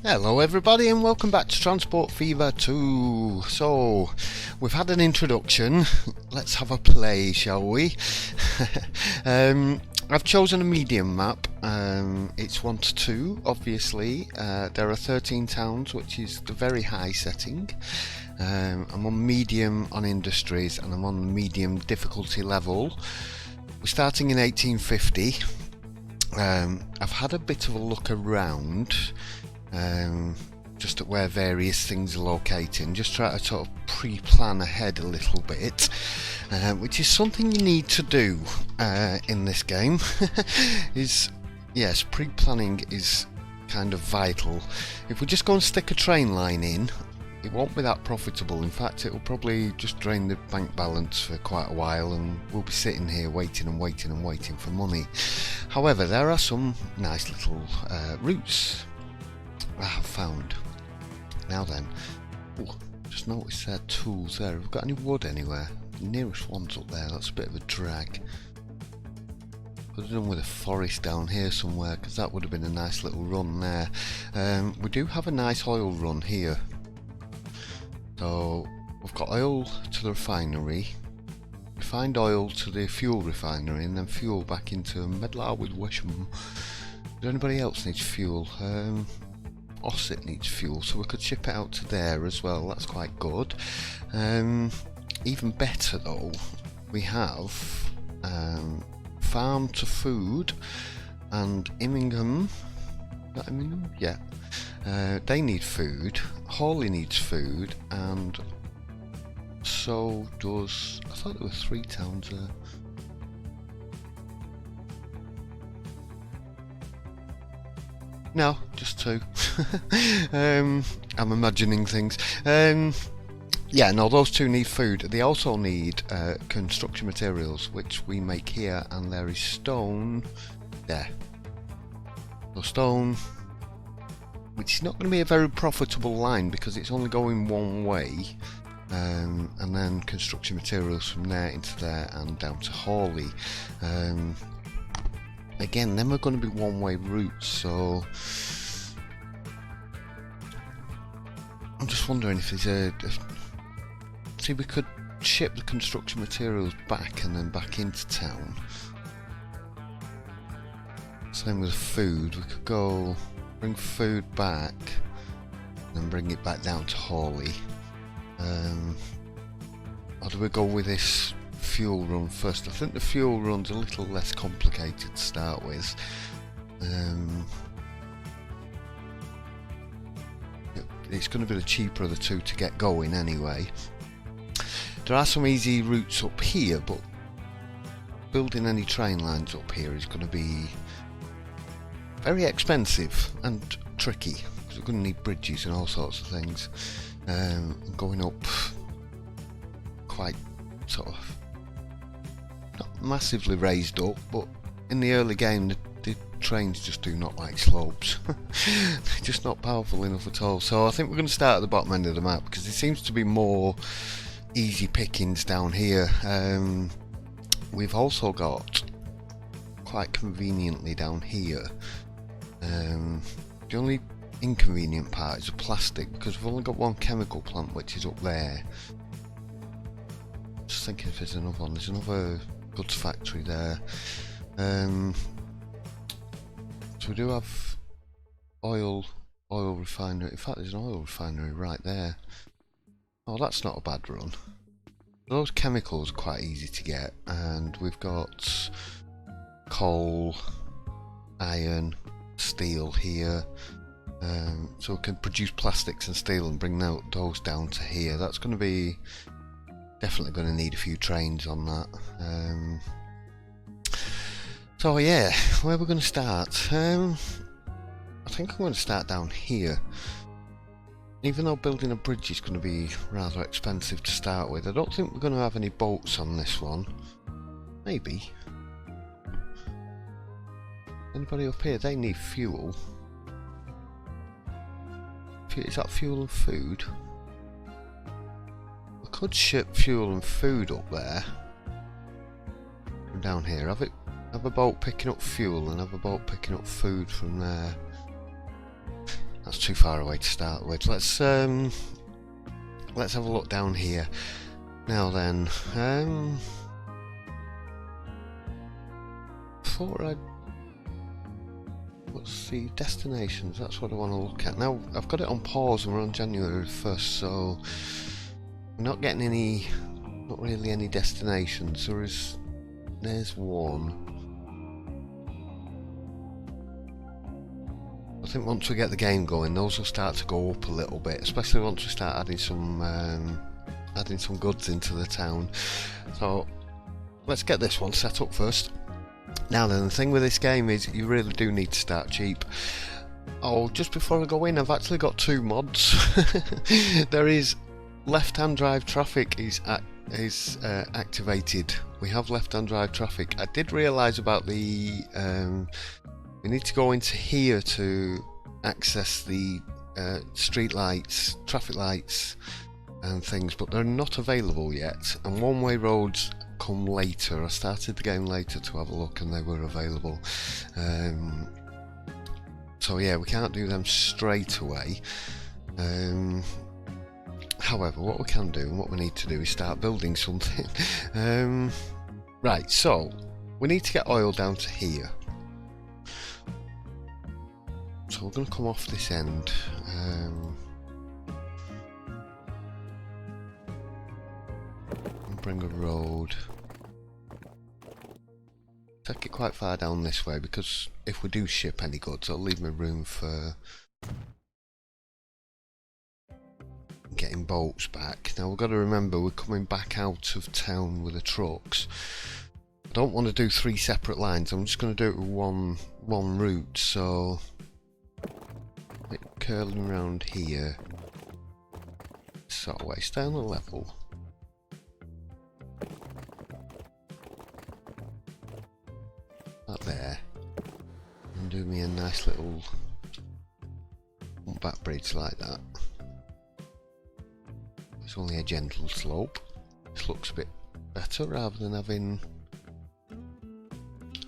Hello everybody and welcome back to Transport Fever 2. So, we've had an introduction, let's have a play, shall we? I've chosen a medium map, it's 1 to 2 obviously. There are 13 towns, which is the very high setting. I'm on medium on industries and I'm on medium difficulty level. We're starting in 1850. I've had a bit of a look around, just at where various things are located, and just try to sort of pre-plan ahead a little bit, which is something you need to do in this game. Yes, pre-planning is kind of vital. If we just go and stick a train line in, it won't be that profitable. In fact, it will probably just drain the bank balance for quite a while, and we'll be sitting here waiting and waiting and waiting for money. However, there are some nice little routes I have found. Now then, just noticed there are tools there. Have we got any wood anywhere? The nearest one's up there. That's a bit of a drag. Could have done with a forest down here somewhere, because that would have been a nice little run there. We do have a nice oil run here. So we've got oil to the refinery, refined oil to the fuel refinery, and then fuel back into Medlar with Wesham. Does anybody else need fuel? Ossett needs fuel, so we could ship it out to there as well. That's quite good. Even better though, we have farm to food and Immingham. Is that Immingham? Yeah. They need food. Hawley needs food, and so does. I thought there were 3 towns there. No, just 2. I'm imagining things. Yeah, no, those 2 need food. They also need construction materials, which we make here, and there is stone there. So stone, which is not going to be a very profitable line because it's only going one way, and then construction materials from there into there and down to Hawley. Again, them are going to be one-way routes, so I'm just wondering if there's see, we could ship the construction materials back and then back into town. Same with food, we could go bring food back and then bring it back down to Hawley. Or do we go with this fuel run first? I think the fuel run's a little less complicated to start with. It's going to be the cheaper of the 2 to get going anyway. There are some easy routes up here, but building any train lines up here is going to be very expensive and tricky, because we're going to need bridges and all sorts of things. Going up quite sort of not massively raised up, but in the early game the trains just do not like slopes. They're just not powerful enough at all. So I think we're going to start at the bottom end of the map, because there seems to be more easy pickings down here. We've also got, quite conveniently down here, the only inconvenient part is the plastic, because we've only got one chemical plant, which is up there. Just thinking if there's another one. There's another goods factory there. So we do have oil refinery. In fact, there's an oil refinery right there. Oh, that's not a bad run. Those chemicals are quite easy to get, and we've got coal, iron, steel here. So we can produce plastics and steel and bring those down to here. That's going to be definitely going to need a few trains on that. So yeah, where we're going to start? I think I'm going to start down here. Even though building a bridge is going to be rather expensive to start with, I don't think we're going to have any boats on this one. Maybe. Anybody up here? They need fuel. Is that fuel and food? We could ship fuel and food up there. From down here. Have a boat picking up fuel and have a boat picking up food from there. That's too far away to start with. Let's have a look down here. Now then, before I... Let's see, destinations, that's what I want to look at. Now, I've got it on pause and we're on January 1st, so we're not getting any, not really any destinations. There's one. I think once we get the game going, those will start to go up a little bit, especially once we start adding some goods into the town. So let's get this one set up first. Now then, the thing with this game is you really do need to start cheap. Oh, just before I go in, I've actually got two mods. There is left-hand drive traffic is activated. We have left-hand drive traffic. I did realise about the we need to go into here to access the street lights, traffic lights and things, but they're not available yet, and one-way roads come later. I started the game later to have a look and they were available. So yeah, we can't do them straight away. However, what we can do and what we need to do is start building something. Right, so we need to get oil down to here. So we're going to come off this end. Bring a road. Take it quite far down this way, because if we do ship any goods, I'll leave me room for getting boats back. Now we've got to remember we're coming back out of town with the trucks. I don't want to do 3 separate lines. I'm just going to do it with one route. So curling around here, sort of way, stay on the level. That there, and do me a nice little back bridge like that. It's only a gentle slope. This looks a bit better rather than having...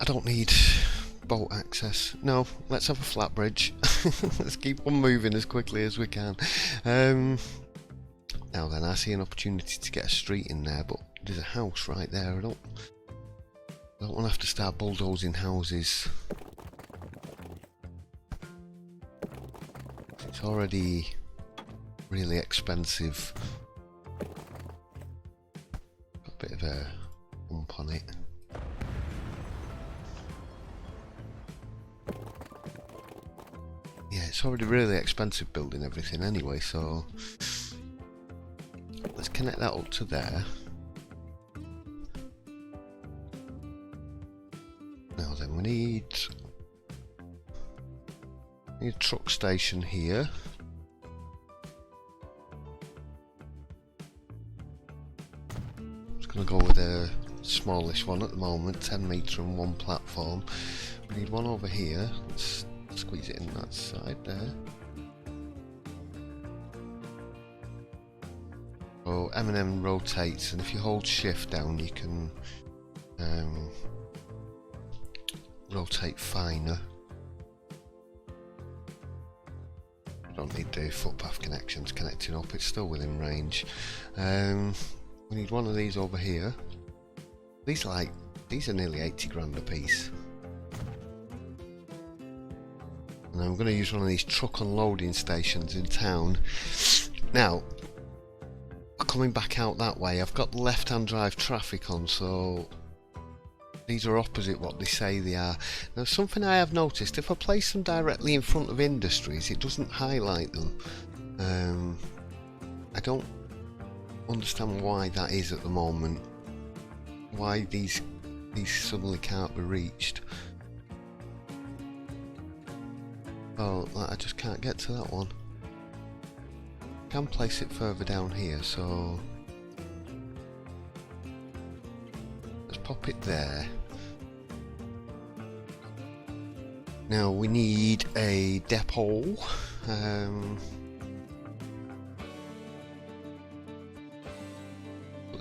I don't need boat access. No, let's have a flat bridge. Let's keep on moving as quickly as we can. Now then, I see an opportunity to get a street in there, but there's a house right there. I don't want to have to start bulldozing houses. It's already really expensive. Got a bit of a bump on it. Yeah, it's already really expensive building everything anyway, so let's connect that up to there. Now then, we need a truck station here. Just going to go with the smallest one at the moment, 10 metre and 1 platform. We need one over here. Let's squeeze it in that side there. So M&M rotates, and if you hold shift down you can rotate finer. I don't need the footpath connections connecting up, it's still within range. We need one of these over here. These are nearly 80 grand a piece. And I'm going to use one of these truck unloading stations in town. Now, coming back out that way, I've got left-hand drive traffic on, so these are opposite what they say they are. Now, something I have noticed, if I place them directly in front of industries, it doesn't highlight them. I don't understand why that is at the moment. Why these suddenly can't be reached. Oh, I just can't get to that one. I can place it further down here, so let's pop it there. Now we need a depot.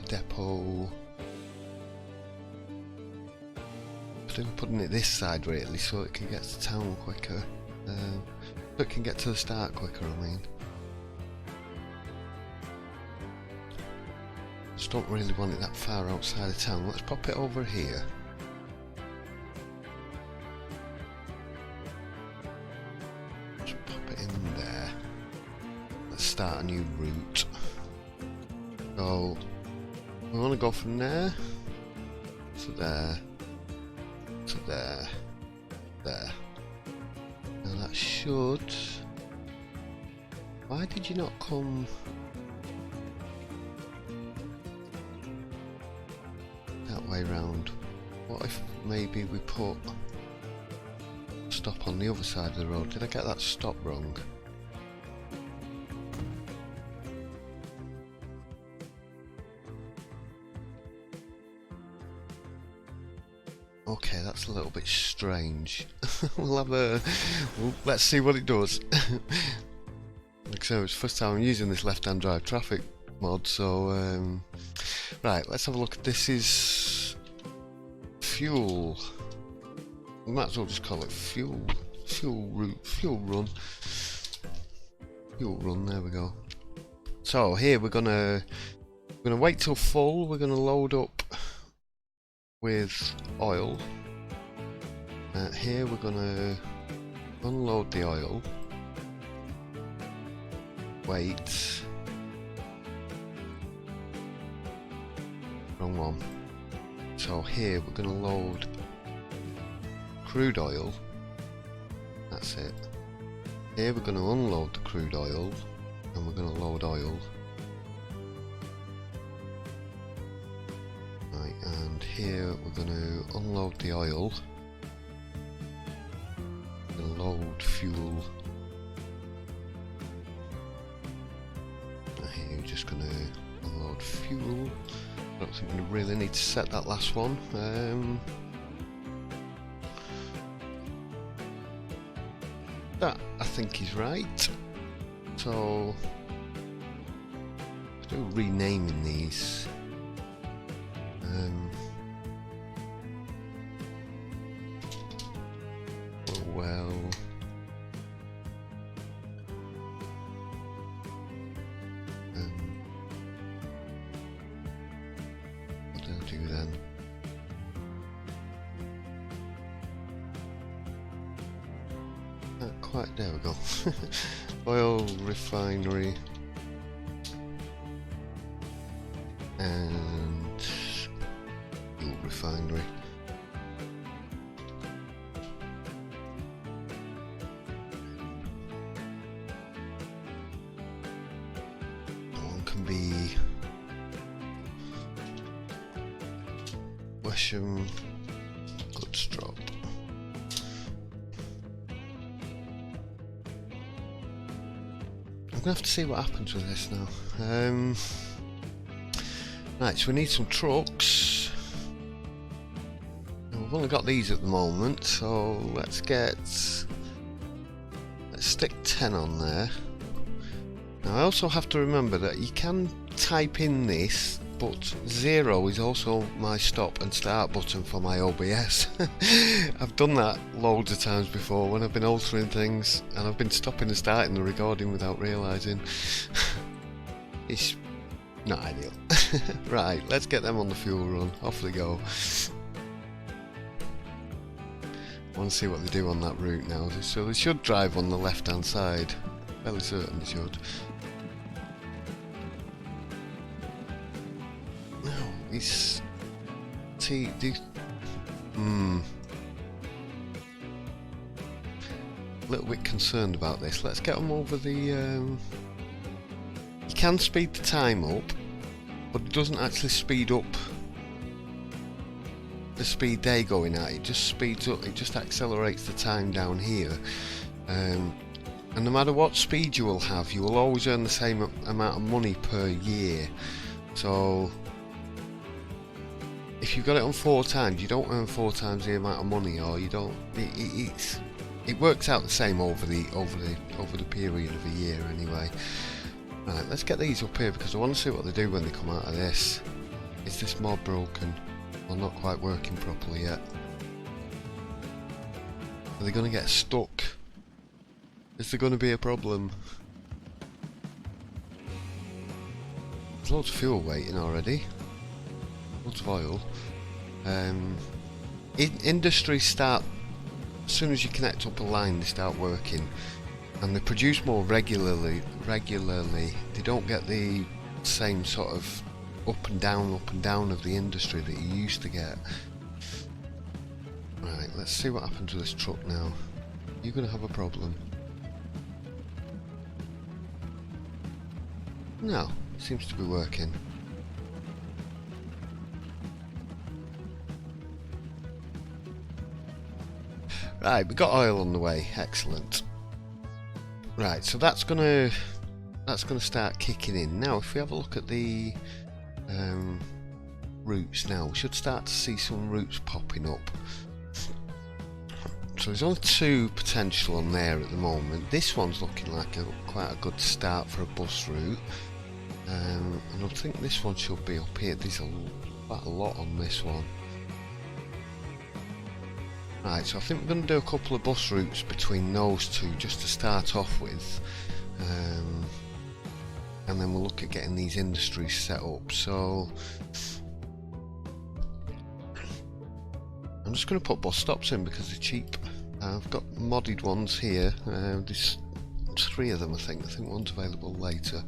Depot. I think we're putting it this side really, so it can get to town quicker. So it can get to the start quicker, I mean. Just don't really want it that far outside of town. Let's pop it over here. Just pop it in there. Let's start a new route. So we want to go from there to there to there, there. Now that should... Why did you not come that way round? What if maybe we put stop on the other side of the road? Did I get that stop wrong? Okay, that's a little bit strange. Let's see what it does. Like I said, it's the first time I'm using this left-hand drive traffic mod, so right, let's have a look. This is fuel. We might as well just call it fuel run. Fuel run, there we go. So here we're gonna wait till full, we're gonna load up with oil. Here we're gonna unload the oil, wait, wrong one. So here we're gonna load crude oil, that's it. Here we're gonna unload the crude oil and we're gonna load oil. And here we're going to unload the oil, and load fuel. And here we're just going to unload fuel. I don't think we really need to set that last one. That I think is right. So let's do renaming these. Well, what do I do then? Not quite, there we go. Oil refinery and fuel refinery. Can be Wesham goods drop. I'm gonna have to see what happens with this now. Right, so we need some trucks. And we've only got these at the moment, so let's stick 10 on there. Now I also have to remember that you can type in this, but 0 is also my stop and start button for my OBS. I've done that loads of times before when I've been altering things and I've been stopping and starting the recording without realising. It's not ideal. Right, let's get them on the fuel run. Off they go. I want to see what they do on that route now. So they should drive on the left hand side. Fairly certain they should. It's a little bit concerned about this. Let's get them over the you can speed the time up, but it doesn't actually speed up the speed they're going at. It just speeds up, it just accelerates the time down here, and no matter what speed you will have, you will always earn the same amount of money per year. So if you've got it on 4 times, you don't earn 4 times the amount of money, or you don't. It works out the same over the period of a year anyway. Right, let's get these up here because I want to see what they do when they come out of this. Is this mod broken? Or not quite working properly yet? Are they going to get stuck Is there going to be a problem? There's loads of fuel waiting already. Loads of oil. Industries start, as soon as you connect up a line, they start working. And they produce more regularly. They don't get the same sort of up and down of the industry that you used to get. Right, let's see what happens with this truck now. You're going to have a problem. No, it seems to be working. Right, we got oil on the way. Excellent. Right, so that's gonna start kicking in. Now if we have a look at the routes now, we should start to see some routes popping up. So there's only 2 potential on there at the moment. This one's looking like quite a good start for a bus route, and I think this one should be up here. There's quite a lot on this one. Right, so I think we're going to do a couple of bus routes between those 2 just to start off with, and then we'll look at getting these industries set up. So I'm just going to put bus stops in because they're cheap. I've got modded ones here. There's 3 of them, I think one's available later,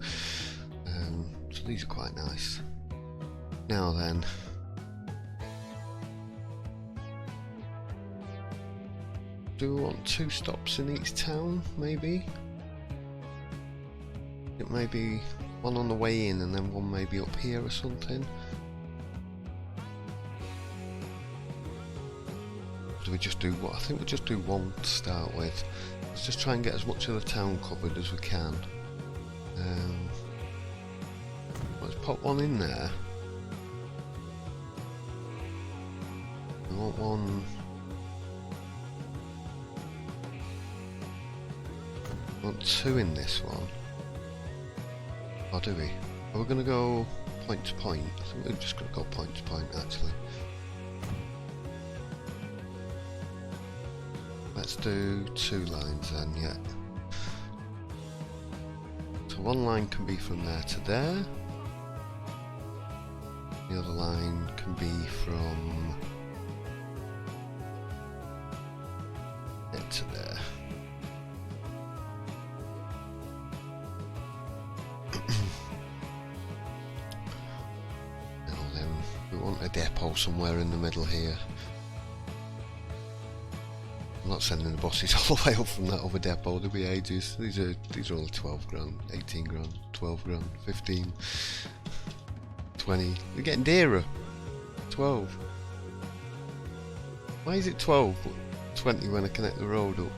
so these are quite nice. Now then, do we want 2 stops in each town, maybe? It may be one on the way in and then one maybe up here or something. Do we just do what? I think we'll just do one to start with. Let's just try and get as much of the town covered as we can. Let's pop one in there. We want one. We want 2 in this one. Or do we? Are we going to go point to point? I think we're just going to go point to point actually. Let's do 2 lines then, yeah. So one line can be from there to there. The other line can be from there to there. Now then, we want a depot somewhere in the middle here. I'm not sending the buses all the way up from that other depot, there'll be ages. These are only 12 grand, 18 grand, 12 grand, 15, 20. They're getting dearer. 12. Why is it 12 but 20 when I connect the road up?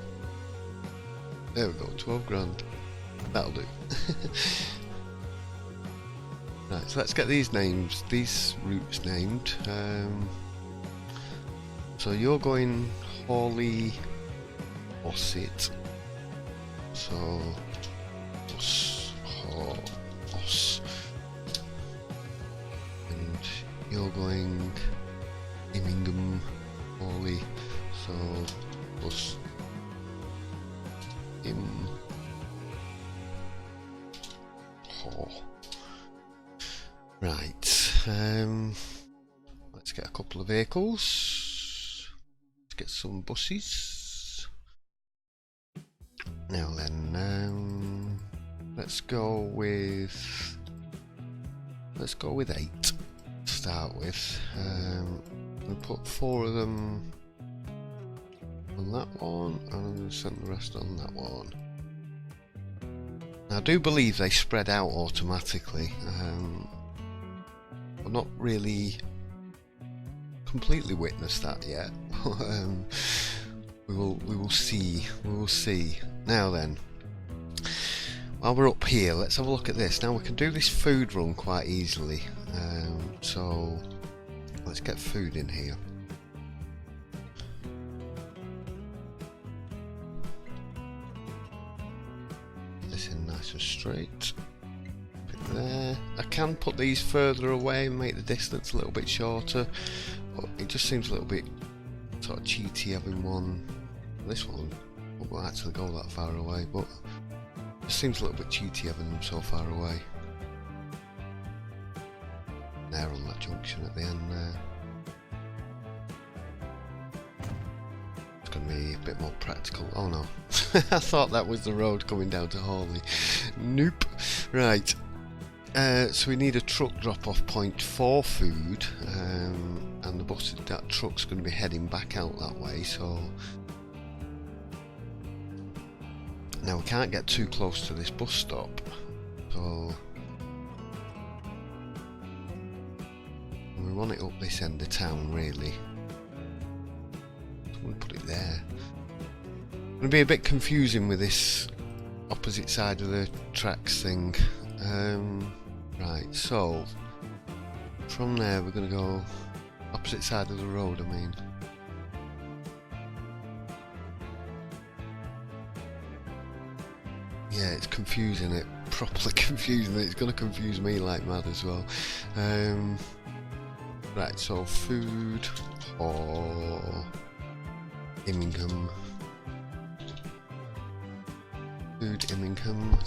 There we go, 12 grand. That'll do. Right, so let's get these routes named. So you're going Hawley Osset. So Os. And you're going Immingham Hawley. So Bus Im Haw. Right. Let's get a couple of vehicles. Let's get some buses. Now then, let's go with 8 to start with. We'll put 4 of them on that one, and I'm going to send the rest on that one. Now, I do believe they spread out automatically. I've not really completely witnessed that yet. We will see. Now then, while we're up here, let's have a look at this. Now we can do this food run quite easily. So let's get food in here. Get this in nice and straight. Put there. I can put these further away and make the distance a little bit shorter, but it just seems a little bit sort of cheaty having this one won't actually go that far away, but it seems a little bit cheaty having them so far away. There on that junction at the end there. It's going to be a bit more practical. Oh no, I thought that was the road coming down to Hawley. Nope. Right. So we need a truck drop-off point for food, and the bus, that truck's going to be heading back out that way. So now we can't get too close to this bus stop, so we want it up this end of town really. So we'll put it there. It's going to be a bit confusing with this opposite side of the tracks thing. Right, so from there we're going to go opposite side of the road, I mean. Yeah, it's confusing it, properly confusing it. It's going to confuse me like mad as well. Right, so food or Immingham. Food Immingham.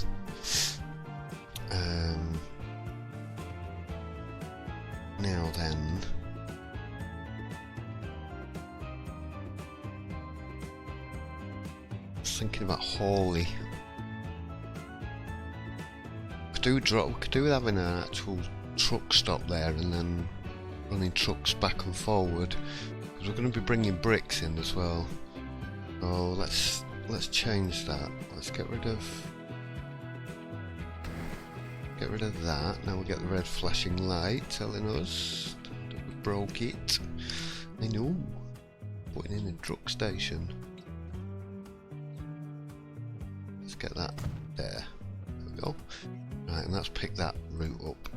Now then, I was thinking about Hawley. Could do with having an actual truck stop there and then running trucks back and forward, because we're going to be bringing bricks in as well. So let's change that. Let's get rid of that. Now we get the red flashing light telling us that we broke it. I know. Putting in a truck station. Let's get that there. There we go. Right, and let's pick that route up.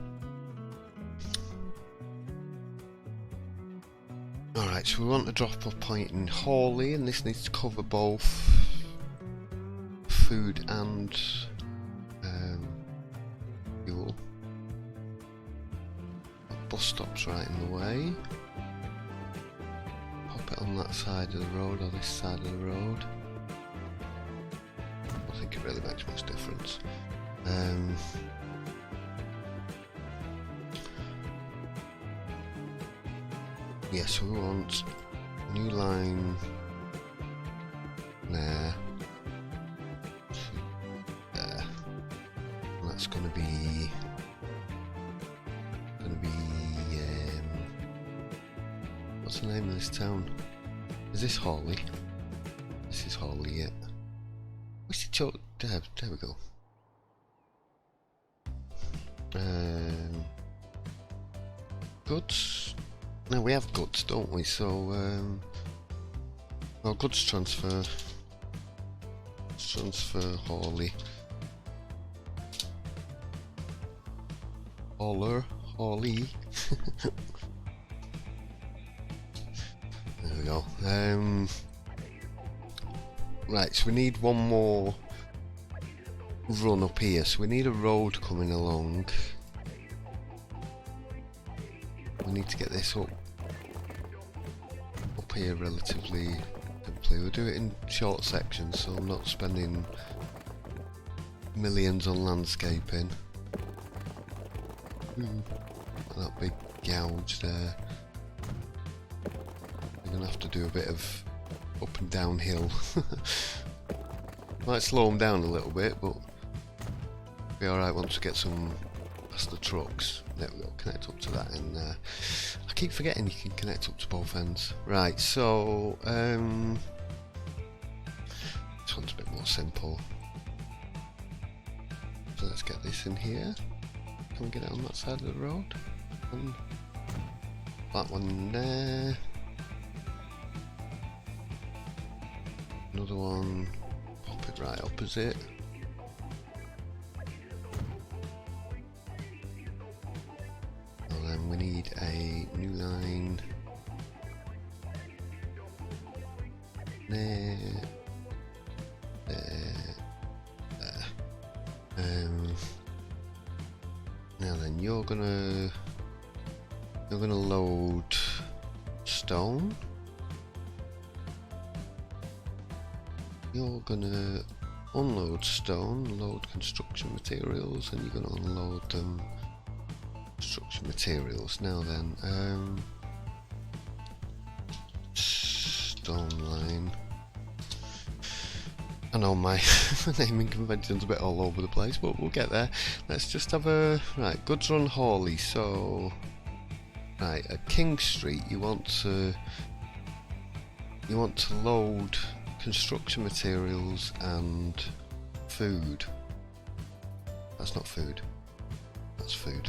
Alright, so we want a drop-off point in Hawley, and this needs to cover both food and fuel. Bus stop's right in the way. Pop it on that side of the road or this side of the road. I don't think it really makes much difference. Yeah, so we want a new line there. There. And that's going to be what's the name of this town? Is this Hawley? This is Hawley, yeah. What's the there we go. Goods. Now we have goods, don't we? So, well, goods transfer. Transfer Hawley. Hawley. There we go. Right, so we need one more run up here. So we need a road coming along. We need to get this up here relatively simply. We'll do it in short sections, so I'm not spending millions on landscaping. That big gouge there. We're gonna have to do a bit of up and downhill. Might slow them down a little bit, but be alright once we get some past the trucks. There we go, connect up to that end there. I keep forgetting you can connect up to both ends. Right, so this one's a bit more simple. So let's get this in here. Can we get it on that side of the road? And that one there. Another one, pop it right opposite. And then we need a new line there, there, there. Now then, you're gonna load stone. you're gonna unload stone, load construction materials, and you're gonna unload construction materials. Now then, stone line. I know my naming convention's a bit all over the place, but we'll get there. Let's just have a right. Goods run Hawley. So right at King Street, you want to load construction materials and food. That's not food. That's food.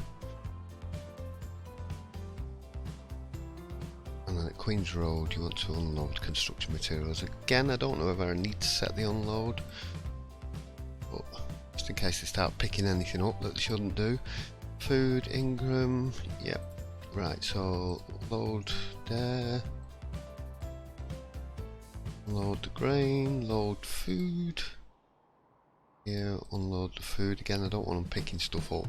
And then at Queen's Road, you want to unload construction materials. Again, I don't know whether I need to set the unload, but just in case they start picking anything up that they shouldn't do. Food, Ingram, yep. Right, so load there. Load the grain, load food. Here, unload the food. Again, I don't want them picking stuff up.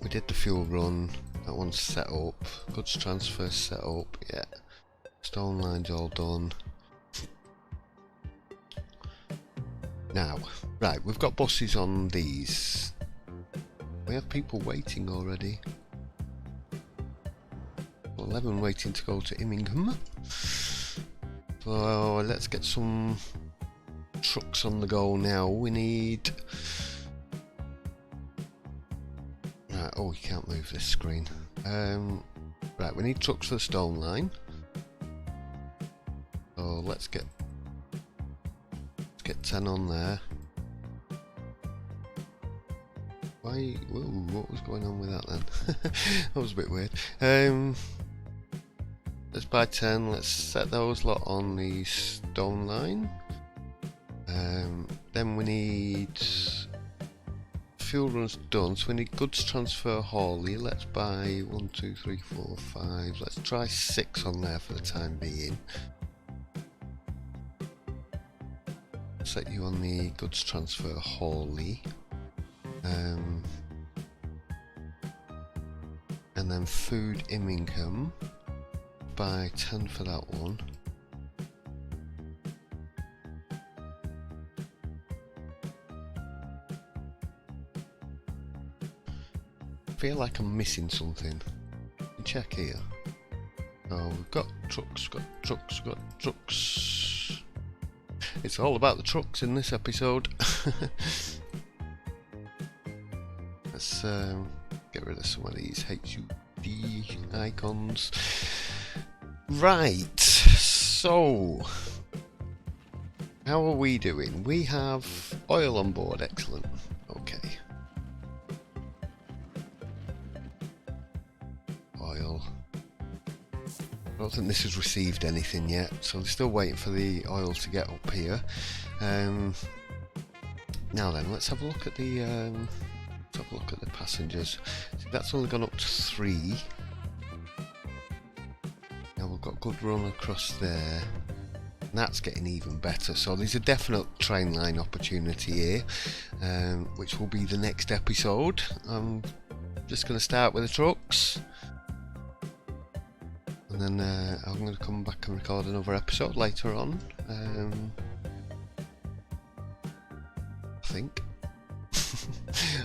We did the fuel run. That one's set up. Goods transfer set up. Yeah. Stone line's all done. Now, right, we've got buses on these. We have people waiting already. 11 waiting to go to Immingham. So let's get some trucks on the go now. We need... Right, oh, you can't move this screen. Right, we need trucks for the stone line. So let's get 10 on there. Why? Whoa, what was going on with that then? That was a bit weird. Let's buy 10. Let's set those lot on the stone line. Then we need fuel runs done, so we need goods transfer Hawley. Let's buy 1, 2, 3, 4, 5. Let's try 6 on there for the time being. Set you on the goods transfer Hawley. And then food Immingham. Buy 10 for that one. I feel like I'm missing something. Check here. Oh, we've got trucks, It's all about the trucks in this episode. Let's get rid of some of these HUD icons. Right, so how are we doing? We have oil on board, excellent. Okay. Oil. I don't think this has received anything yet, so I'm still waiting for the oil to get up here. Now then, let's have a look at the passengers. See, that's only gone up to 3. Now we've got good run across there. And that's getting even better. So there's a definite train line opportunity here, which will be the next episode. I'm just going to start with the trucks. And then I'm going to come back and record another episode later on. I think.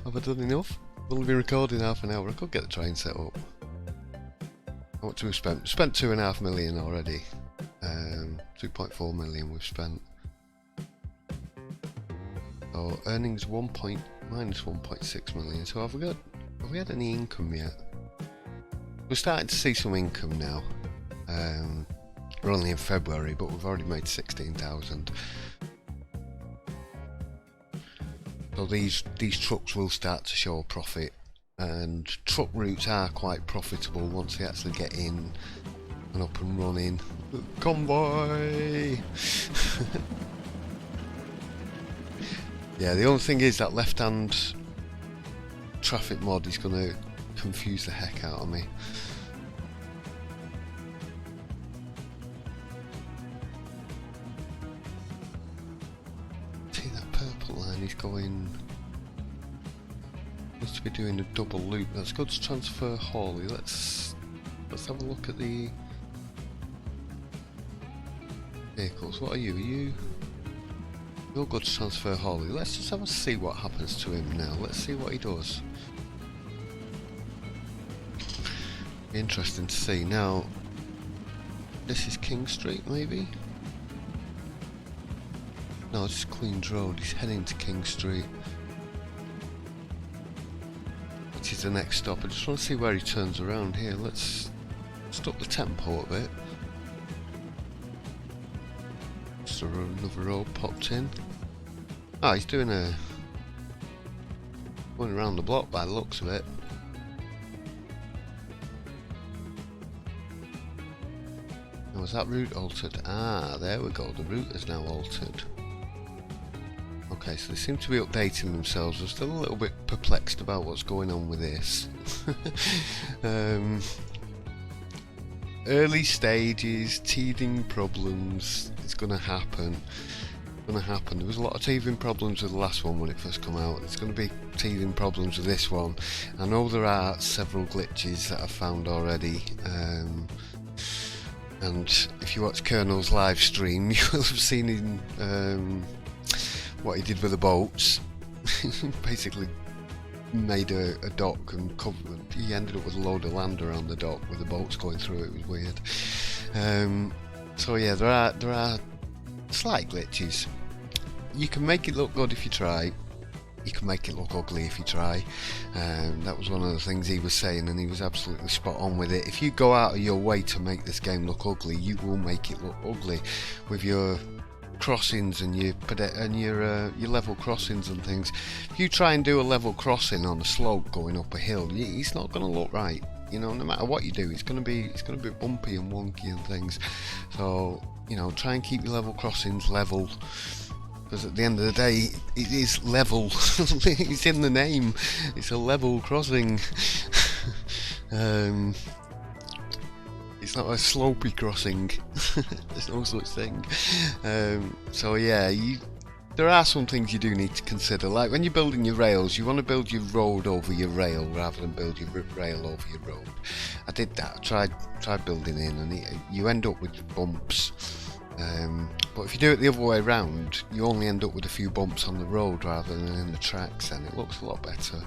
Have I done enough? I've only been recording half an hour. I could get the train set up. How much have we spent? We spent 2.5 million already. 2.4 million we've spent. So earnings minus 1.6 million. So have we had any income yet? We're starting to see some income now. We're only in February, but we've already made 16,000. So these trucks will start to show a profit, and truck routes are quite profitable once they actually get in and up and running. Convoy! Yeah, the only thing is that left-hand traffic mod is going to confuse the heck out of me. See, that purple line is going... Needs to be doing a double loop. That's goods transfer Hawley. Let's have a look at the... Vehicles, what are you? You're good to transfer Holly. Let's just have a see what happens to him now. Let's see what he does. Be interesting to see. Now, this is King Street, maybe? No, this is Queen's Road. He's heading to King Street, which is the next stop. I just want to see where he turns around here. Let's stop the tempo a bit. Just another road popped in. Oh, he's doing going around the block by the looks of it. Now, was that route altered? Ah, there we go. The route is now altered. Okay, so they seem to be updating themselves. I'm still a little bit perplexed about what's going on with this. Early stages, teething problems. It's going to happen. There was a lot of teething problems with the last one when it first came out. There's going to be teething problems with this one. I know there are several glitches that I've found already. And if you watch Colonel's live stream, you will have seen him, what he did with the boats. Basically made a dock and covered. He ended up with a load of land around the dock with the boats going through. It was weird. So yeah, there are slight glitches. You can make it look good if you try. You can make it look ugly if you try. That was one of the things he was saying, and he was absolutely spot on with it. If you go out of your way to make this game look ugly, you will make it look ugly with your crossings and your level crossings and things. If you try and do a level crossing on a slope going up a hill, it's not going to look right. You know, no matter what you do, it's going to be bumpy and wonky and things. So, you know, try and keep your level crossings level, because at the end of the day, it is level. It's in the name. It's a level crossing. It's not a slopey crossing. There's no such thing. So yeah, there are some things you do need to consider. Like when you're building your rails, you want to build your road over your rail rather than build your rail over your road. I did that. I tried building in, and you end up with bumps. But if you do it the other way around, you only end up with a few bumps on the road rather than in the tracks, and it looks a lot better.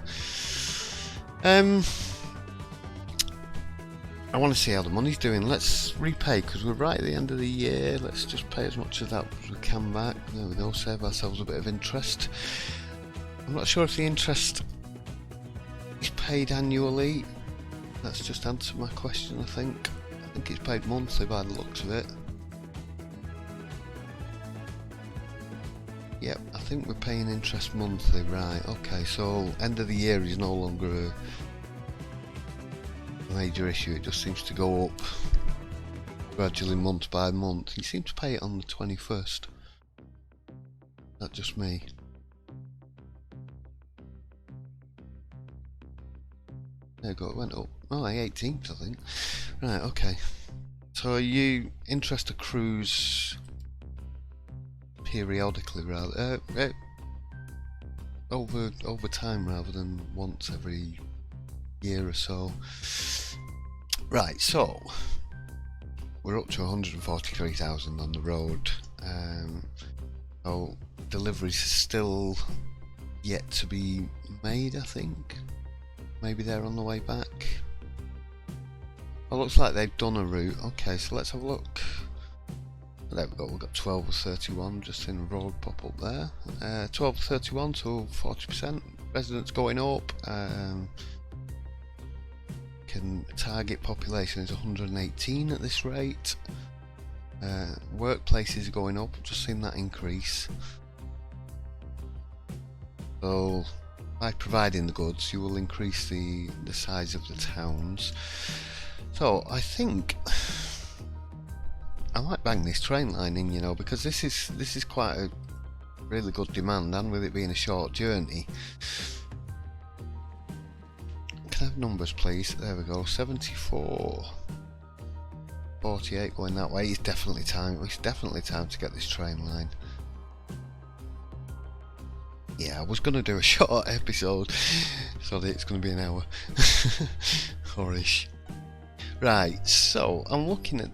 I want to see how the money's doing. Let's repay, because we're right at the end of the year. Let's just pay as much of that as we can back. There we go, save ourselves a bit of interest. I'm not sure if the interest is paid annually. That's just answered my question, I think. I think it's paid monthly by the looks of it. Yep, I think we're paying interest monthly, right. Okay, so end of the year is no longer a major issue. It just seems to go up gradually month by month. You seem to pay it on the 21st. That's just me. There you go, it went up. Oh, the 18th, I think. Right, okay. So you interest accrues periodically rather over time rather than once every year or so. Right, so we're up to 143,000 on the road. So deliveries are still yet to be made, I think. Maybe they're on the way back. It looks like they've done a route. Okay, so let's have a look. There we go, we've got 12 or 31 just in the road pop up there. 12 or 31, so 40%. Residents going up. Target population is 118 at this rate. Workplaces are going up, just seen that increase. So by providing the goods, you will increase the size of the towns. So I think I might bang this train line in, you know, because this is quite a really good demand, and with it being a short journey. Can I have numbers, please? There we go. 74, 48 going that way. It's definitely time. It's definitely time to get this train line. Yeah, I was going to do a short episode, so that it's going to be an hour. Horish. Right, so I'm looking at.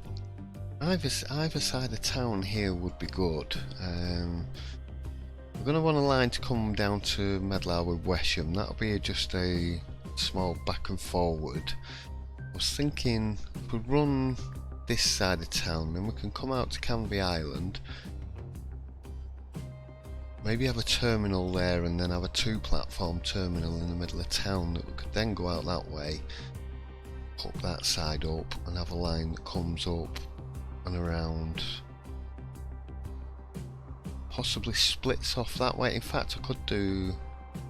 Either side of town here would be good. We're going to want a line to come down to Medlar with Wesham. That'll be just a small back and forward. I was thinking if we run this side of town, then we can come out to Canvey Island. Maybe have a terminal there and then have a 2-platform terminal in the middle of town that we could then go out that way, hook that side up and have a line that comes up and around, possibly splits off that way. In fact, I could do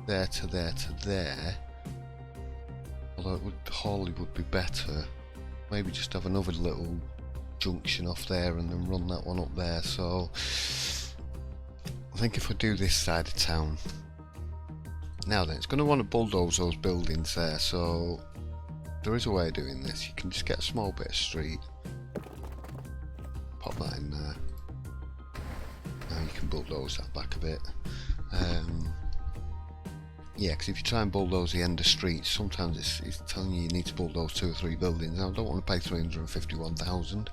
there to there to there, although Hawley would be better. Maybe just have another little junction off there and then run that one up there. So I think if we do this side of town, now then it's going to want to bulldoze those buildings there, so there is a way of doing this. You can just get a small bit of street, pop that in there. Now you can bulldoze that back a bit. Yeah, because if you try and bulldoze the end of streets, sometimes it's telling you need to bulldoze 2 or 3 buildings. Now I don't want to pay 351,000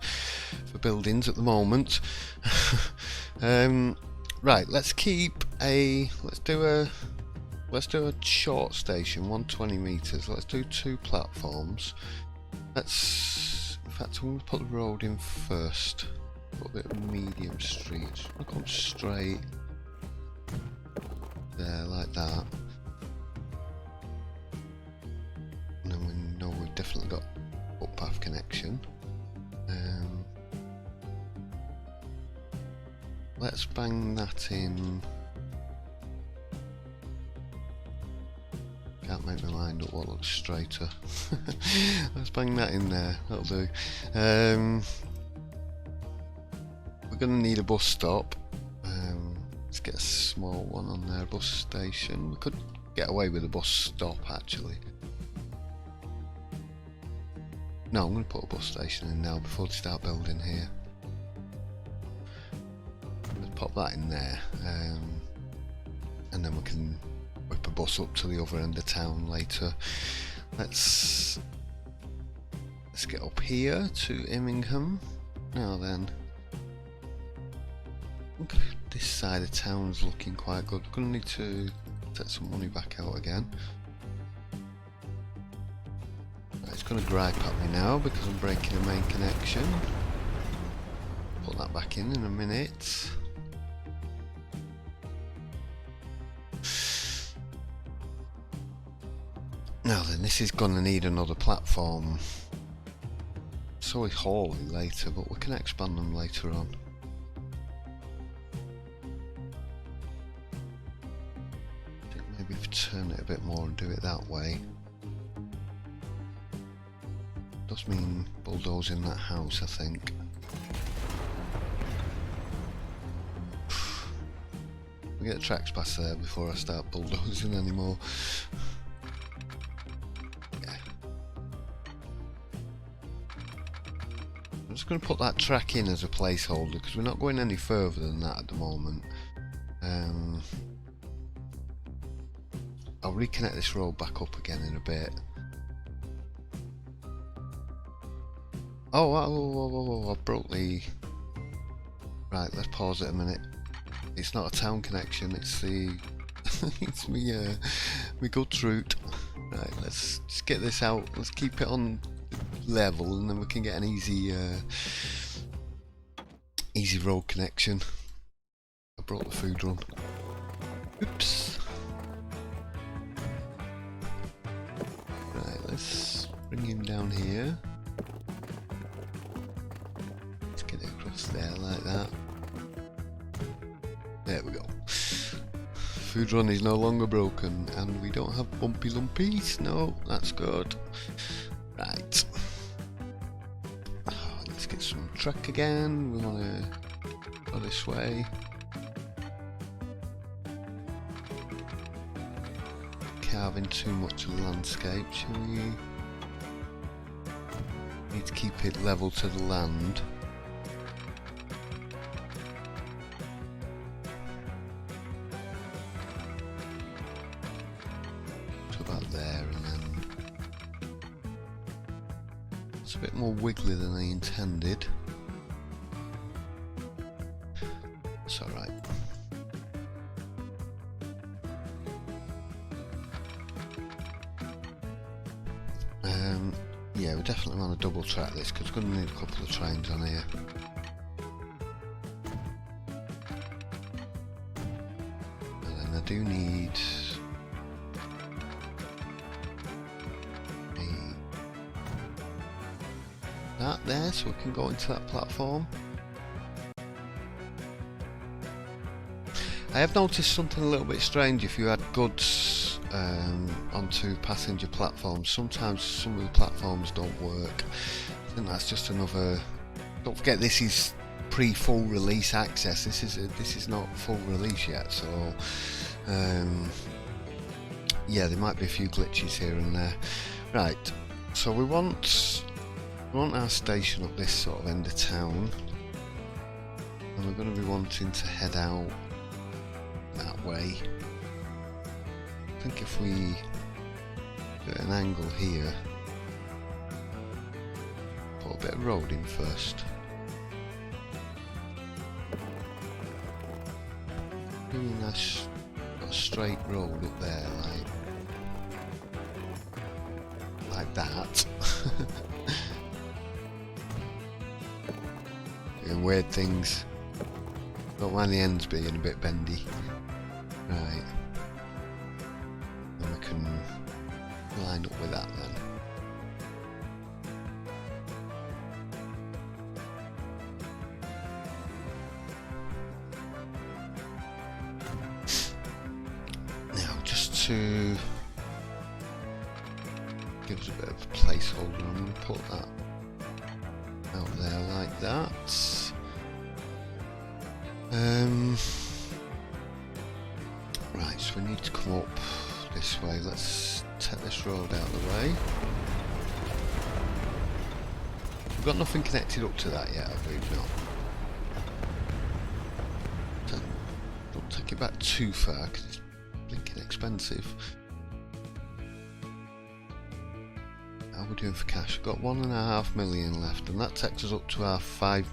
for buildings at the moment. Right, let's do a short station, 120 meters. Let's do 2 platforms. In fact, I'm going to put the road in first. Put a bit of medium street. I'll come straight there like that. And then we know we've definitely got footpath connection. Let's bang that in. Can't make my mind up what looks straighter. Let's bang that in there, that'll do. We're going to need a bus stop. Let's get a small one on there, bus station. We could get away with a bus stop actually. No, I'm going to put a bus station in now before they start building here. Let's pop that in there, and then we can whip a bus up to the other end of town later. Let's get up here to Immingham. Now then, this side of town's looking quite good. We're going to need to take some money back out again. Right, it's going to gripe at me now because I'm breaking a main connection. Put that back in a minute. Now then, this is going to need another platform. So is Hawley later, but we can expand them later on. I think maybe if we turn it a bit more and do it that way. Does mean bulldozing that house, I think. We get the tracks past there before I start bulldozing anymore. I'm just going to put that track in as a placeholder because we're not going any further than that at the moment. I'll reconnect this road back up again in a bit. Oh, I broke the... Right, let's pause it a minute. It's not a town connection, it's the... it's me goods route. Right, let's just get this out. Let's keep it on level and then we can get an easy road connection. I brought the food run. Oops. Right, let's bring him down here. Let's get it across there like that. There we go. Food run is no longer broken and we don't have bumpy lumpies. No, that's good. Right. Let's get some track again. We want to go this way. Carving too much of the landscape, shall we? Need to keep it level to the land. To about there, and then it's a bit more wiggly than I intended. Yeah, we definitely want to double track this because we're going to need a couple of trains on here. And then I do need that there so we can go into that platform. I have noticed something a little bit strange. If you add goods onto passenger platforms, sometimes some of the platforms don't work. I think that's just another. Don't forget, this is pre-full release access. This is not full release yet, so yeah, there might be a few glitches here and there. Right, so we want our station up this sort of end of town, and we're going to be wanting to head out that way. I think if we get an angle here, put a bit of road in first. Doing a straight road up there, like that. Doing weird things. Don't mind the ends being a bit bendy. Right. And we can line up with that then. Now, just to give us a bit of a placeholder, I'm going to put that out there like that. Right, so we need to come up this way. Let's take this road out of the way. We've got nothing connected up to that yet, I believe not. Don't take it back too far because it's blinking expensive. How are we doing for cash? We've got 1.5 million left, and that takes us up to our 5.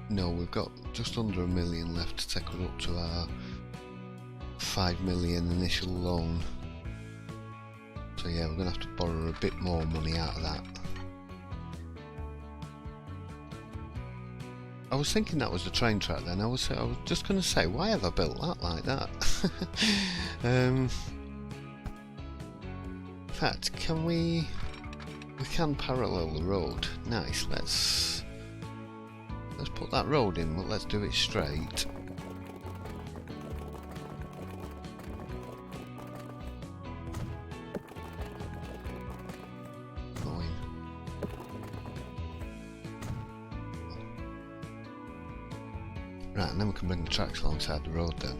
No, we've got just under $1 million left to take us up to our 5 million initial loan. So yeah, we're going to have to borrow a bit more money out of that. I was thinking that was the train track then. I was just going to say, why have I built that like that? In fact, can we can parallel the road. Nice, let's put that road in, but let's do it straight. Right, and then we can bring the tracks alongside the road then.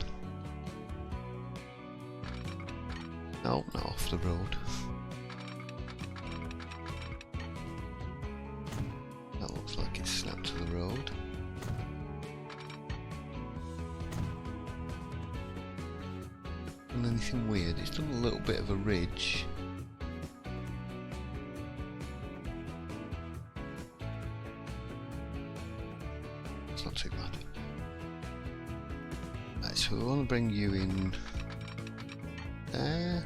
No, not off the road. That looks like it's snapped to the road. And anything weird? It's done a little bit of a ridge. It's not too bad. Right, so we want to bring you in there.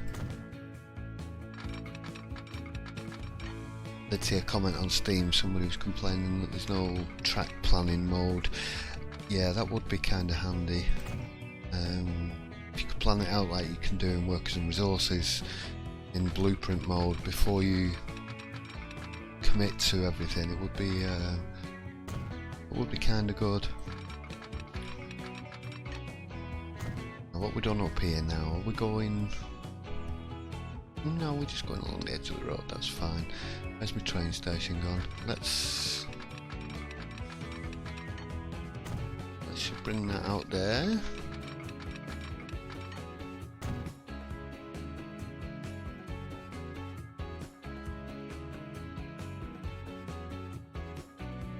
Let's see a comment on Steam, somebody who's complaining that there's no track planning mode. Yeah, that would be kind of handy. If you could plan it out like you can do in Workers and Resources in blueprint mode before you commit to everything, it would be kind of good. Now, what we done up here now? Are we going? No, we're just going along the edge of the road. That's fine. Where's my train station gone? Let's just bring that out there.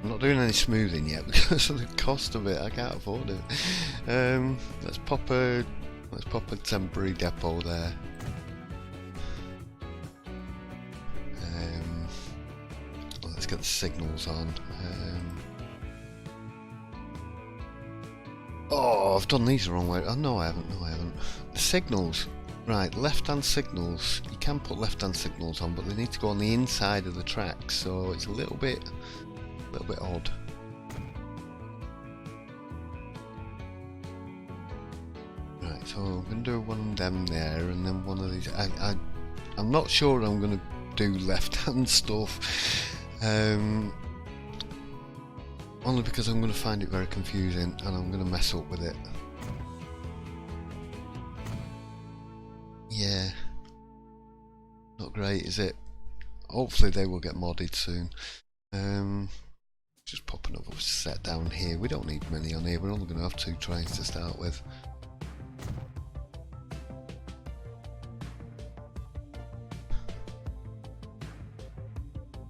I'm not doing any smoothing yet because of the cost of it. I can't afford it. Let's pop a temporary depot there. Let's get the signals on. Oh, I've done these the wrong way. Oh no, I haven't. No, I haven't. The signals. Right, left-hand signals. You can put left-hand signals on, but they need to go on the inside of the track, so it's a little bit odd. Right, so I'm going to do one of them there, and then one of these. I'm not sure I'm going to do left-hand stuff, only because I'm going to find it very confusing, and I'm going to mess up with it. Yeah, not great, is it? Hopefully they will get modded soon. Just pop another set down here. We don't need many on here. We're only going to have 2 trains to start with.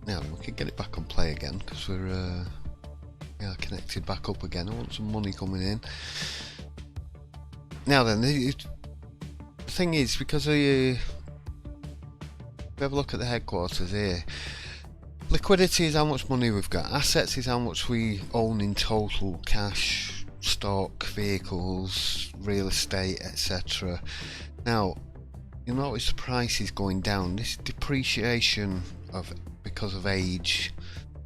Now we can get it back on play again because we're connected back up again. I want some money coming in. Now then, the thing is, because we have a look at the headquarters here. Liquidity is how much money we've got. Assets is how much we own in total: cash, stock, vehicles, real estate, etc. Now, you'll notice the price is going down. This is depreciation because of age.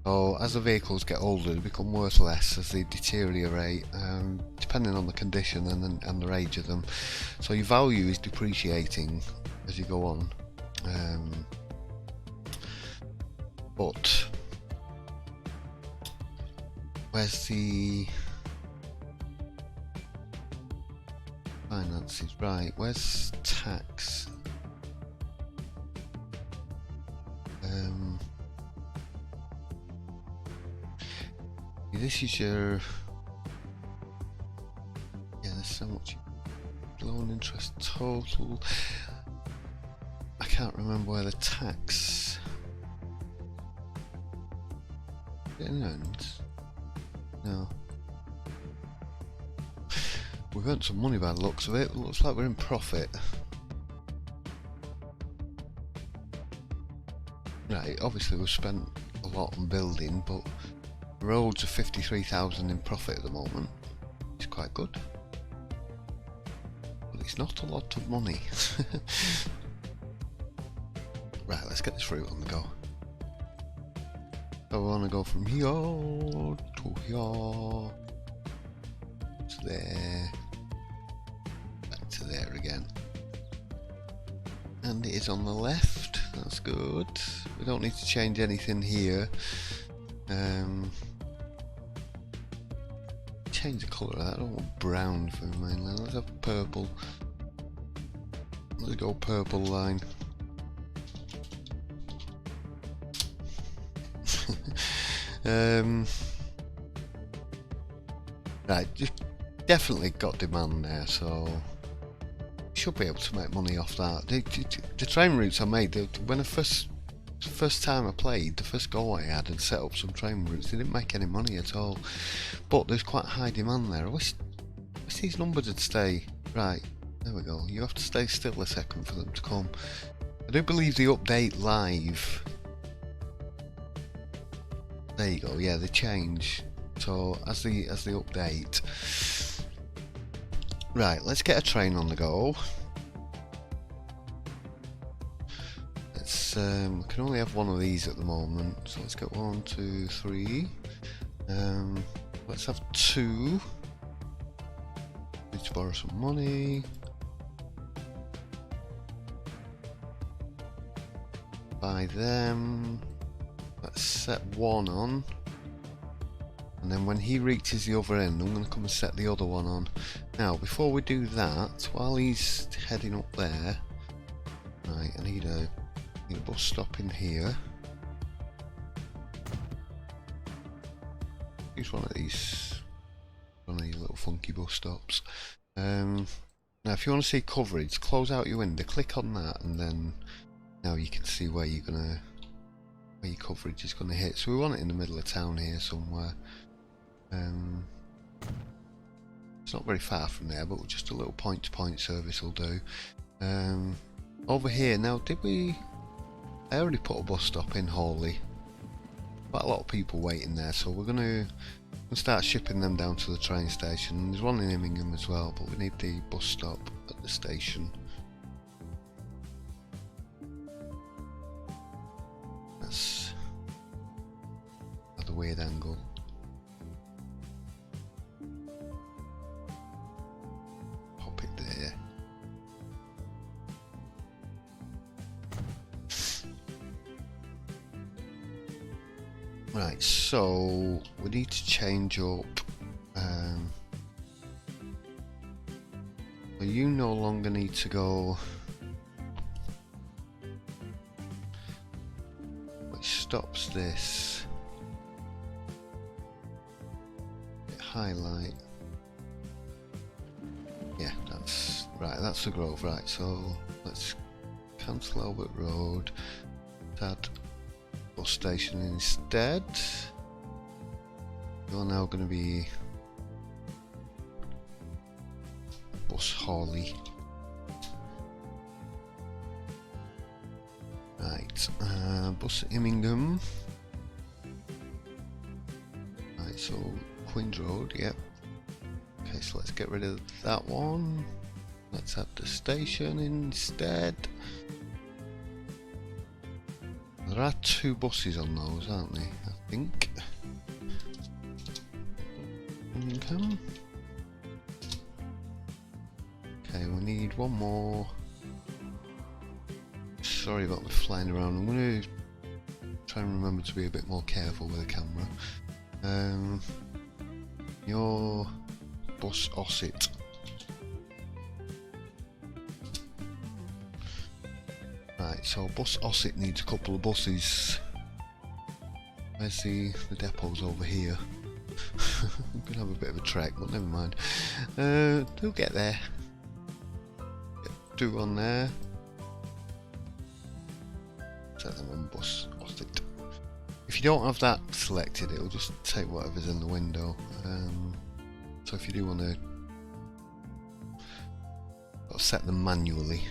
So as the vehicles get older, they become worth less as they deteriorate, depending on the condition and the age of them. So your value is depreciating as you go on. But where's the finances? Right, where's tax? This is your, there's so much loan interest total. I can't remember where the tax ends. No, we've earned some money by the looks of it. Looks like we're in profit. Right, obviously we've spent a lot on building, but roads are 53,000 in profit at the moment. It's quite good, but it's not a lot of money. Right, let's get this route on the go. So I want to go from here to here to there, back to there again, and it is on the left. That's good. We don't need to change anything here. Change the colour of that. I don't want brown for the mainland. Let's have purple. Let's go purple line. Right, just definitely got demand there, so should be able to make money off that. The train routes I made, when the first time I played, the first go I had and set up some train routes, they didn't make any money at all. But there's quite high demand there. I wish these numbers would stay. Right, there we go. You have to stay still a second for them to come. I do believe the update live. There you go. Yeah, they change. So as the update. Right, let's get a train on the go. We can only have one of these at the moment, so let's get 1, 2, 3. Let's have 2. Need to borrow some money. Buy them. Let's set 1 on, and then when he reaches the other end, I'm going to come and set the other one on. Now, before we do that, while he's heading up there, right, I need a bus stop in here. Use one of these little funky bus stops. Now if you want to see coverage, close out your window, click on that, and then now you can see where your coverage is gonna hit. So we want it in the middle of town here somewhere. It's not very far from there, but just a little point-to-point service will do. Over here now, I already put a bus stop in Hawley. Quite a lot of people waiting there, so we're gonna start shipping them down to the train station. There's one in Immingham as well, but we need the bus stop at the station. Right, so we need to change up. You no longer need to go. Which stops this. Highlight. Yeah, that's right. That's the grove. Right, so let's cancel Albert Road. Add bus station instead. You're now going to be Bus Hawley. Right, Bus Immingham. Right, so Queen's Road, yep. Okay, so let's get rid of that one. Let's add the station instead. There are 2 buses on those, aren't there? I think. Okay. Okay, we need one more. Sorry about me flying around. I'm going to try and remember to be a bit more careful with the camera. Your Bus Ossett. Right, so Bus Ossett needs a couple of buses. Where's the depot's over here? I'm going to have a bit of a trek, but never mind. They'll get there. Do on there. Set them on Bus Ossett. If you don't have that selected, it'll just take whatever's in the window. So if you do want to set them manually.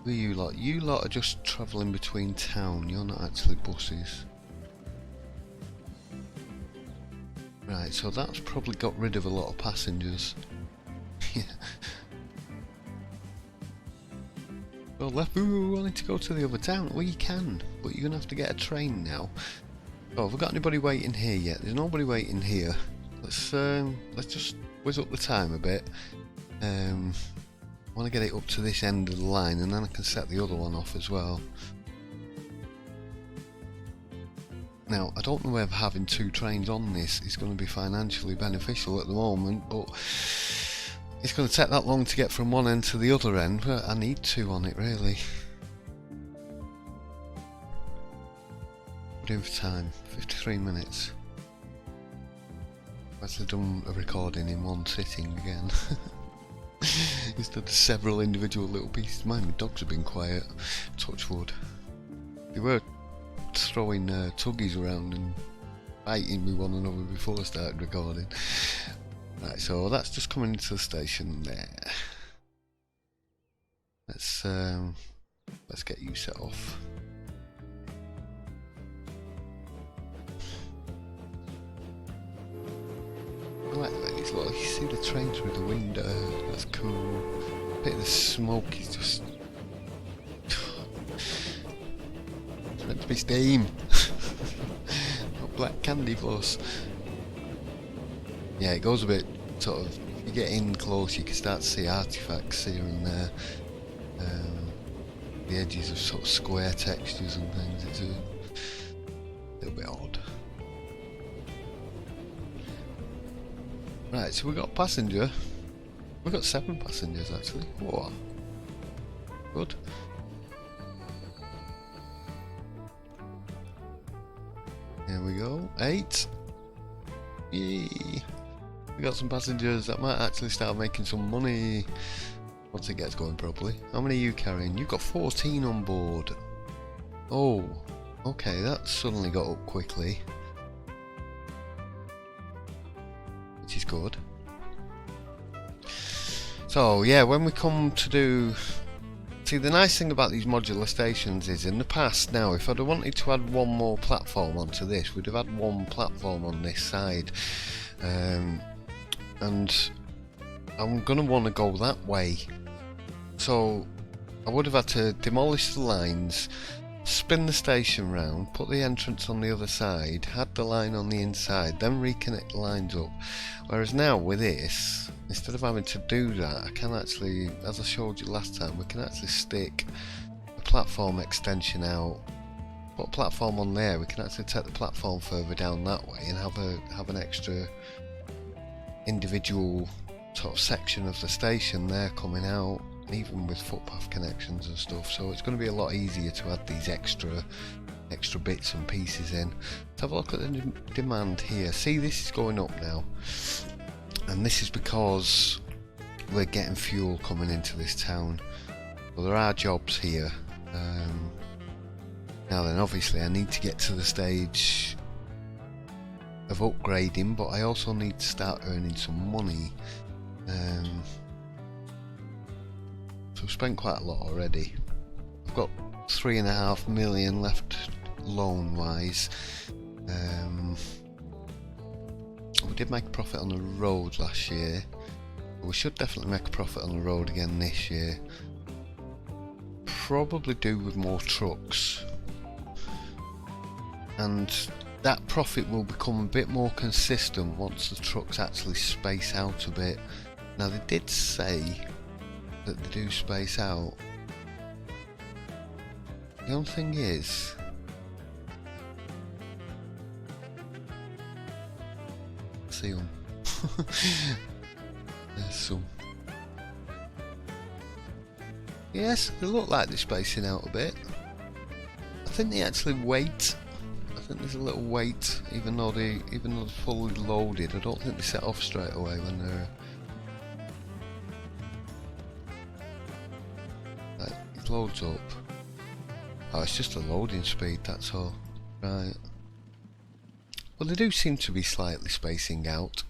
Who are you lot? You lot are just travelling between town, you're not actually buses. Right, so that's probably got rid of a lot of passengers. Yeah. Well, left wanting to go to the other town. Well, you can, but you're gonna have to get a train now. Oh, have we got anybody waiting here yet? There's nobody waiting here. Let's just whiz up the time a bit. I want to get it up to this end of the line, and then I can set the other one off as well. Now, I don't know whether having 2 trains on this is going to be financially beneficial at the moment, but it's going to take that long to get from one end to the other end, but I need 2 on it really. What are we doing for time? 53 minutes. I've actually done a recording in one sitting again. Instead of several individual little pieces. Mind, my dogs have been quiet. Touch wood. They were throwing tuggies around and fighting with one another before I started recording. Right, so that's just coming into the station there. Let's get you set off. I like the way these look. You see the train through the window. That's cool. A bit of the smoke is just. It's meant to be steam. Not black candy bus. Yeah, it goes a bit sort of. If you get in close, you can start to see artifacts here and there. The edges of sort of square textures and things. It's a little bit odd. Right, so we got a passenger. We've got 7 passengers actually. Whoa. Good. There we go. 8. Yay. We got some passengers that might actually start making some money once it gets going properly. How many are you carrying? You've got 14 on board. Oh, okay, that suddenly got up quickly. Which is good. So yeah, when we come to do... See, the nice thing about these modular stations is in the past now, if I'd have wanted to add one more platform onto this, we'd have had one platform on this side. And I'm going to want to go that way. So I would have had to demolish the lines, spin the station round, put the entrance on the other side, had the line on the inside, then reconnect the lines up. Whereas now with this, instead of having to do that, I can actually, as I showed you last time, we can actually stick a platform extension out, put a platform on there, we can actually take the platform further down that way and have an extra individual sort of section of the station there coming out, even with footpath connections and stuff. So it's going to be a lot easier to add these extra bits and pieces in. Let's have a look at the demand here. See, this is going up now, and this is because we're getting fuel coming into this town. Well, there are jobs here. Now then, obviously I need to get to the stage of upgrading, but I also need to start earning some money. So I've spent quite a lot already. I've got 3.5 million left loan wise. We did make a profit on the road last year. We should definitely make a profit on the road again this year. Probably do with more trucks, and that profit will become a bit more consistent once the trucks actually space out a bit. Now, they did say that they do space out. The only thing is, see them. There's some. Yes, they look like they're spacing out a bit. I think they actually wait. I think there's a little wait, even though they're fully loaded. I don't think they set off straight away when they're. It loads up. Oh, it's just a loading speed, that's all. Right. Well, they do seem to be slightly spacing out.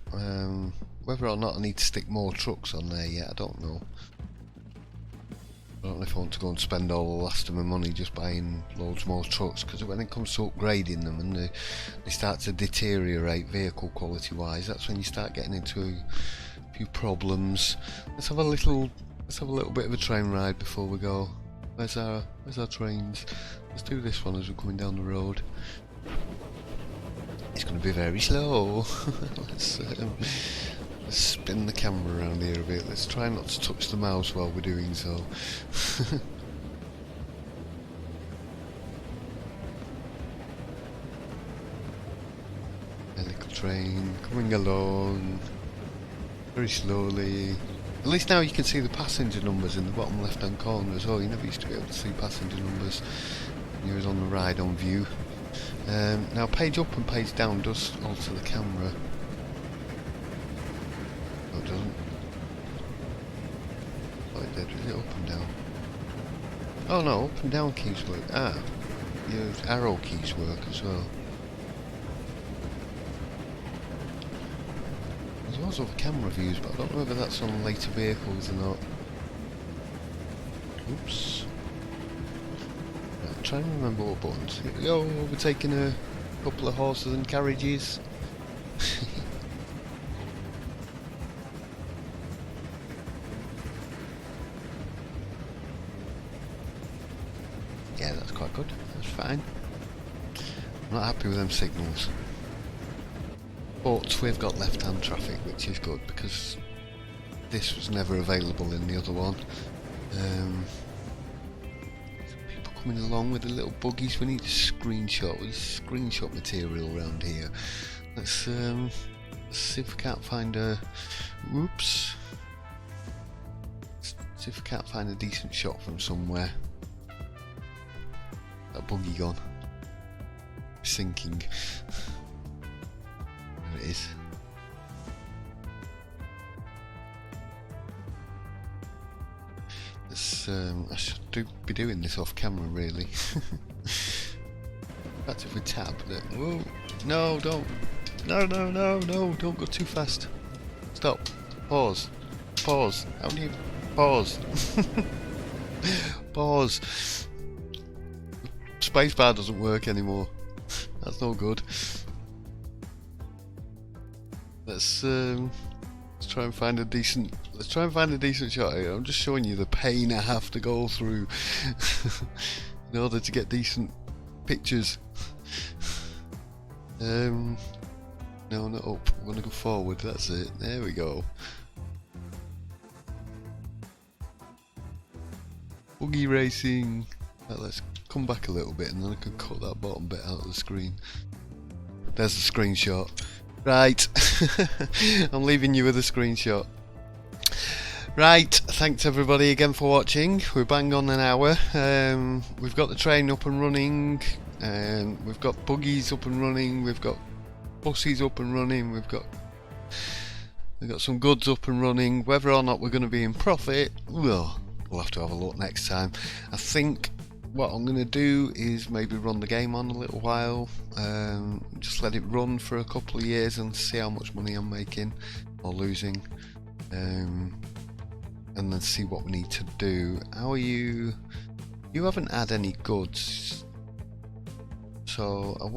Whether or not I need to stick more trucks on there yet, I don't know. I don't know if I want to go and spend all the last of my money just buying loads more trucks, because when it comes to upgrading them and they start to deteriorate vehicle quality wise, that's when you start getting into a few problems. Let's have a little bit of a train ride before we go. Where's our trains? Let's do this one as we're coming down the road. It's going to be very slow. Let's spin the camera around here a bit. Let's try not to touch the mouse while we're doing so. A little train coming along very slowly. At least now you can see the passenger numbers in the bottom left hand corner as well. You never used to be able to see passenger numbers when you was on the ride on view. Now page up and page down does alter the camera. No, it doesn't. Oh, it did. Is it up and down? Oh no, up and down keys work. Ah, your arrow keys work as well. There's lots of camera views, but I don't know whether that's on later vehicles or not. Oops. Right, try and remember what buttons. Here we go, we're taking a couple of horses and carriages. Yeah, that's quite good. That's fine. I'm not happy with them signals. But we've got left-hand traffic, which is good because this was never available in the other one. People coming along with the little buggies. We need a screenshot. There's screenshot material around here. Let's see if we can't find a. Whoops. Let's see if we can't find a decent shot from somewhere. That buggy gone. Sinking. There it is. I should be doing this off camera really. Perhaps if we tap that. Whoa! No, don't! No, don't go too fast. Stop. Pause. Pause. How do you pause? Pause. Spacebar doesn't work anymore. That's no good. Let's try and find a decent. Let's try and find a decent shot here. I'm just showing you the pain I have to go through in order to get decent pictures. No, not up. I want to go forward. That's it. There we go. Buggy racing. Let's come back a little bit and then I can cut that bottom bit out of the screen. There's the screenshot. Right, I'm leaving you with a screenshot. Right, thanks everybody again for watching. We're bang on an hour. We've got the train up and running. We've got buggies up and running. We've got buses up and running. We've got some goods up and running. Whether or not we're going to be in profit, well, we'll have to have a look next time. I think what I'm going to do is maybe run the game on a little while, just let it run for a couple of years and see how much money I'm making or losing, and then see what we need to do. How are you? You haven't had any goods, so I'm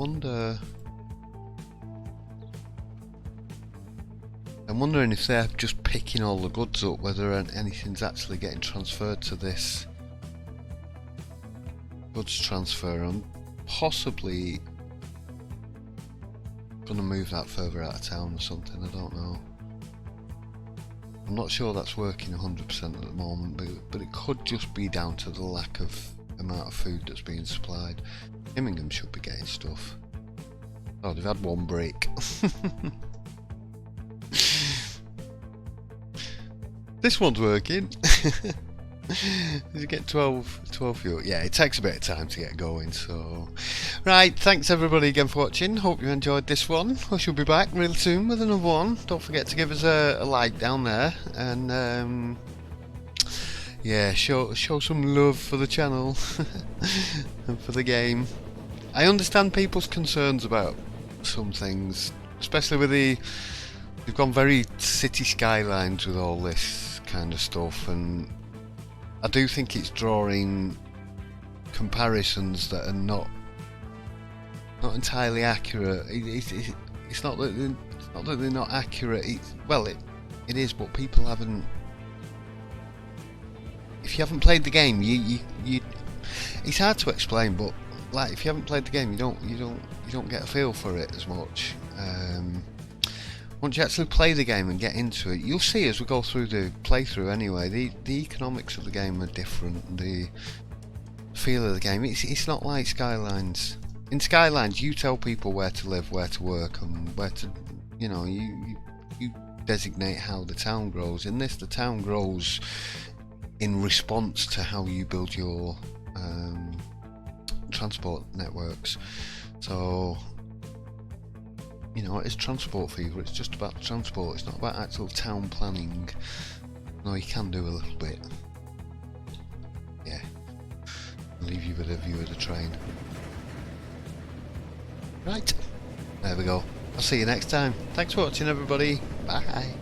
wondering if they're just picking all the goods up, whether anything's actually getting transferred to this goods transfer. I'm possibly gonna move that further out of town or something, I don't know. I'm not sure that's working 100% at the moment, but it could just be down to the lack of amount of food that's being supplied. Immingham should be getting stuff. Oh, they've had one break. This one's working. Did you get 12 fuel? Yeah, it takes a bit of time to get going, so... Right, thanks everybody again for watching. Hope you enjoyed this one. I shall be back real soon with another one. Don't forget to give us a like down there, and yeah, show some love for the channel and for the game. I understand people's concerns about some things, especially with they've gone very city skylines with all this kind of stuff, and I do think it's drawing comparisons that are not entirely accurate. It's not that they're not accurate. Well, it is, but people haven't. If you haven't played the game, you it's hard to explain. But like, if you haven't played the game, you don't get a feel for it as much. Once you actually play the game and get into it, you'll see as we go through the playthrough anyway, the economics of the game are different, the feel of the game, it's not like Skylines. In Skylines you tell people where to live, where to work, and where to, you designate how the town grows. In this, the town grows in response to how you build your transport networks. So it's transport fever, it's just about transport, it's not about actual town planning. No, you can do a little bit. Yeah. I'll leave you with a view of the train. Right. There we go. I'll see you next time. Thanks for watching everybody. Bye.